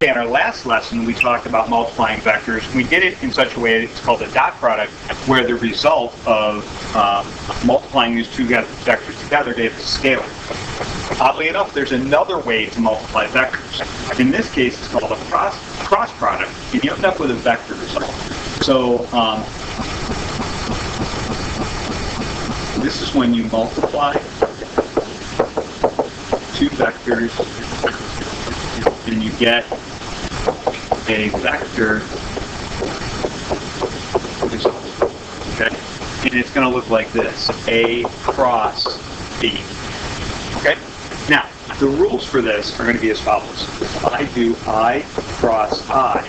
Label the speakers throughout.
Speaker 1: In our last lesson, we talked about multiplying vectors. We did it in such a way, it's called a dot product, where the result of multiplying these two vectors together gave us a scalar. Oddly enough, there's another way to multiply vectors. In this case, it's called a cross product, and you end up with a vector result. So this is when you multiply two vectors and you get a vector result. Okay? And it's going to look like this: A cross B. Okay? Now, the rules for this are going to be as follows. If I do I cross I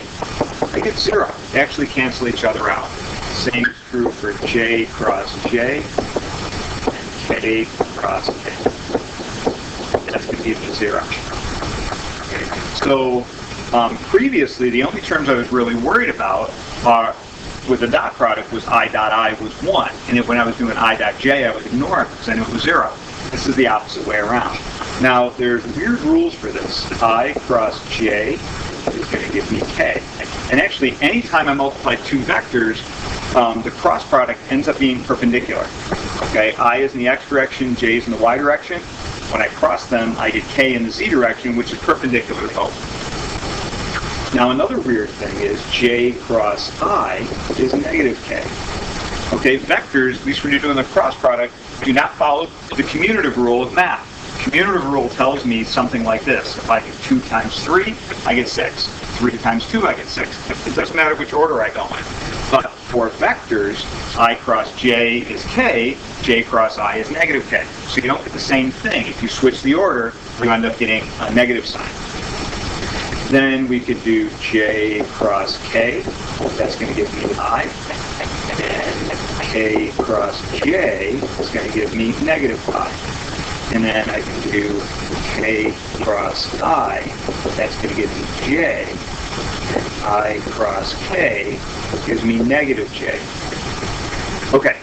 Speaker 1: get 0. They actually cancel each other out. Same is true for J cross J and K cross K. That's going to give me 0. Okay. So previously, the only terms I was really worried about with the dot product was I dot I was 1. And if when I was doing I dot J, I would ignore it because I knew it was 0. This is the opposite way around. Now, there's weird rules for this. I cross J is going to give me K. And actually, anytime I multiply two vectors, the cross product ends up being perpendicular. Okay, I is in the x direction, J is in the y direction. When I cross them, I get K in the z direction, which is perpendicular to both. Now, another weird thing is J cross I is negative K. Okay, vectors, at least when you're doing the cross product, do not follow the commutative rule of math. Commutative rule tells me something like this. If I get 2 times 3, I get 6. 3 times 2, I get 6. It doesn't matter which order I go in. But for vectors, I cross J is K, J cross I is negative K. So you don't get the same thing. If you switch the order, you end up getting a negative sign. Then we could do J cross K. That's going to give me I. And K cross J is going to give me negative I. And then I can do K cross I. That's going to give me J. And I cross K gives me negative J. Okay.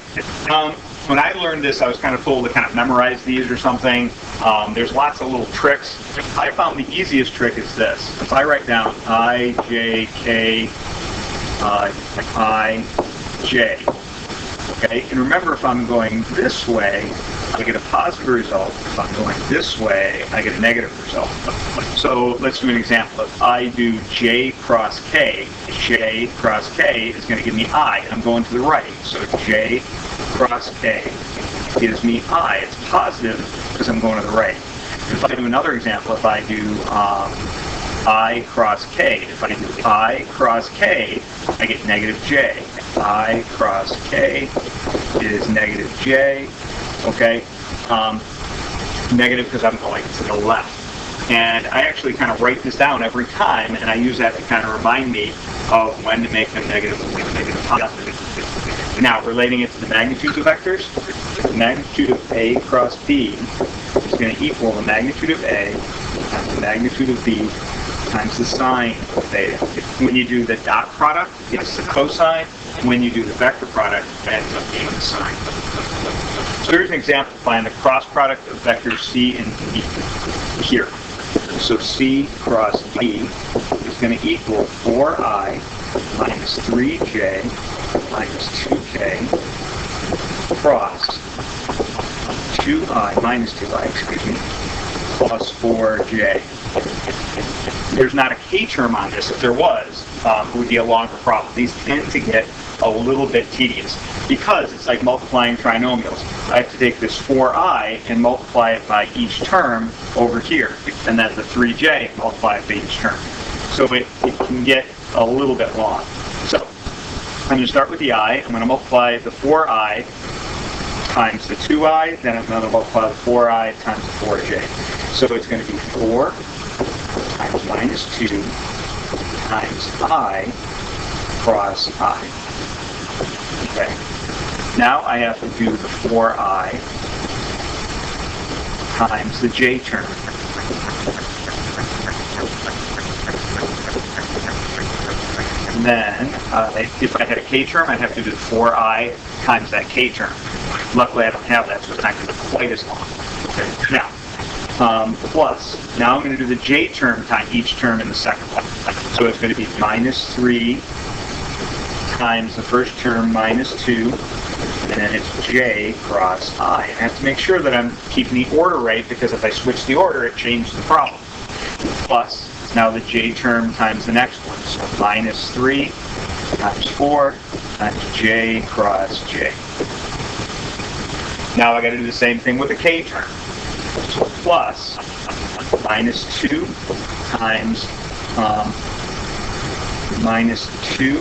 Speaker 1: When I learned this, I was kind of told to kind of memorize these or something. There's lots of little tricks. I found the easiest trick is this. If I write down I, J, K, I, J. Okay, and remember, if I'm going this way, I get a positive result. If I'm going this way, I get a negative result. So let's do an example. If I do J cross K is going to give me I, and I'm going to the right. So J cross K gives me I. It's positive because I'm going to the right. If I do another example, if I do I cross K, if I do I cross K, I get negative J. I cross K is negative J. Okay, negative because I'm going to the left. And I actually kind of write this down every time, and I use that to kind of remind me of when to make them negative and negative positive. Now, relating it to the magnitudes of vectors, the magnitude of A cross B is going to equal the magnitude of A times the magnitude of B times the sine of theta. When you do the dot product, it's the cosine. When you do the vector product, it ends up being the sine. So here's an example to find the cross product of vectors C and D here. So C cross D is going to equal 4i minus 3j minus 2k cross 2i minus 2i, plus 4j. There's not a k term on this. If there was, it would be a longer problem. These tend to get a little bit tedious because it's like multiplying trinomials. I have to take this 4i and multiply it by each term over here, and then the 3j multiply it by each term. So it can get a little bit long. So I'm going to start with the I. I'm going to multiply the 4i times the 2i, then I'm going to multiply the 4i times the 4j. So it's going to be 4 times minus 2 times I cross I. Okay. Now I have to do the 4i times the j term. And then, if I had a k term, I'd have to do the 4i times that k term. Luckily, I don't have that, so it's not going to be quite as long. Okay. Now, plus. Now I'm going to do the j term times each term in the second one. So it's going to be minus 3 times the first term minus 2, and then it's j cross I. And I have to make sure that I'm keeping the order right, because if I switch the order, it changes the problem. Plus, now the j term times the next one. So minus 3 times 4 times j cross j. Now I got to do the same thing with the k term. So plus minus 2 times minus 2,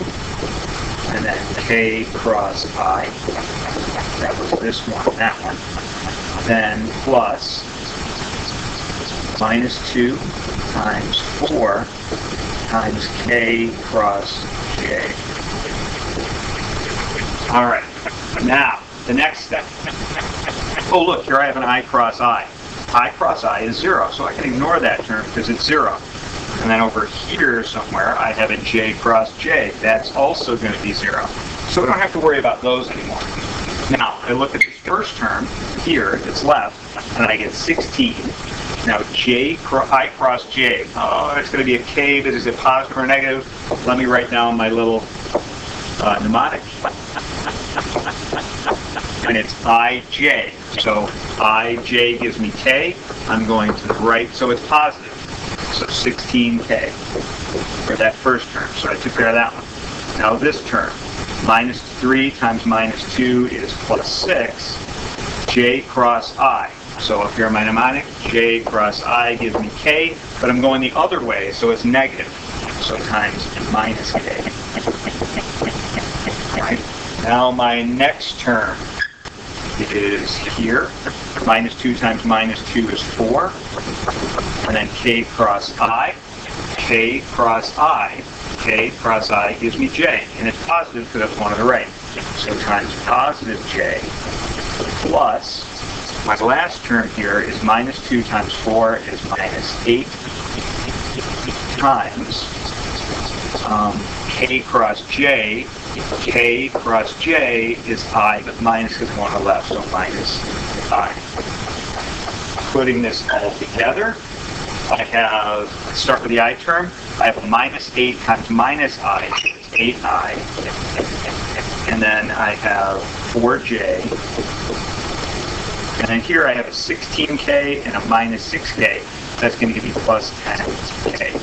Speaker 1: and then k cross I. That was this one, that one. Then plus minus 2 times 4 times k cross j. All right, now the next step. Oh, look, here I have an I cross I. I cross I is 0, so I can ignore that term because it's 0. And then over here somewhere, I have a j cross j. That's also going to be 0. So we don't have to worry about those anymore. Now, I look at this first term here that's left, and I get 16. Now, I cross j. Oh, it's going to be a k, but is it positive or negative? Let me write down my little mnemonic. And it's ij. So ij gives me k. I'm going to the right, so it's positive. So 16k for that first term. So I took care of that one. Now this term, minus 3 times minus 2 is plus 6. J cross I. So up here in my mnemonic, j cross I gives me k, but I'm going the other way, so it's negative. So times minus k. All right. Now my next term is here. Minus 2 times minus 2 is 4. And then k cross I. K cross I. K cross I gives me j. And it's positive because that's one on the right. So times positive j plus, my last term here is minus 2 times 4 is minus 8 times k cross j. K cross j is I, but minus is one on the left, so minus I. Putting this all together, I have, let's start with the I term. I have a minus 8 times minus I, so it's 8I. And then I have 4j. And then here I have a 16k and a minus 6k. That's going to give me plus 10k.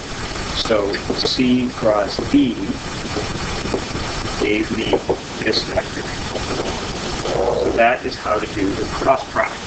Speaker 1: So C cross D gave me this vector. So that is how to do the cross product.